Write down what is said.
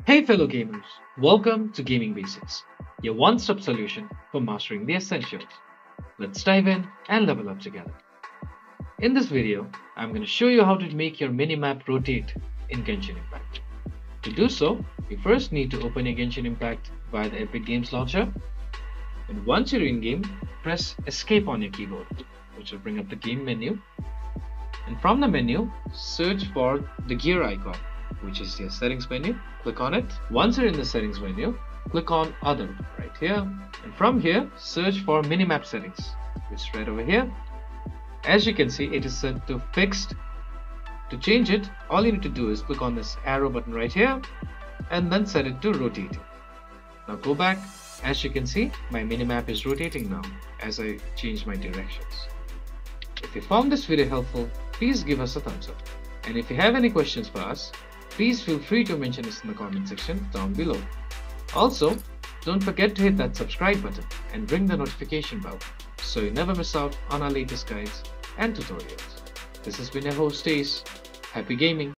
Hey fellow gamers, welcome to Gaming Basics, your one-stop solution for mastering the essentials. Let's dive in and level up together. In this video, I'm going to show you how to make your minimap rotate in Genshin Impact. To do so, you first need to open your Genshin Impact via the Epic Games Launcher. And once you're in-game, press Escape on your keyboard, which will bring up the game menu. And from the menu, search for the gear icon, which is your settings menu. Click on it. Once you're in the settings menu, click on Other right here. And from here, search for minimap settings, which is right over here. As you can see, it is set to fixed. To change it, all you need to do is click on this arrow button right here and then set it to rotating. Now go back. As you can see, my minimap is rotating now as I change my directions. If you found this video helpful, please give us a thumbs up. And if you have any questions for us, please feel free to mention us in the comment section down below. Also, don't forget to hit that subscribe button and ring the notification bell so you never miss out on our latest guides and tutorials. This has been your host Ace. Happy gaming!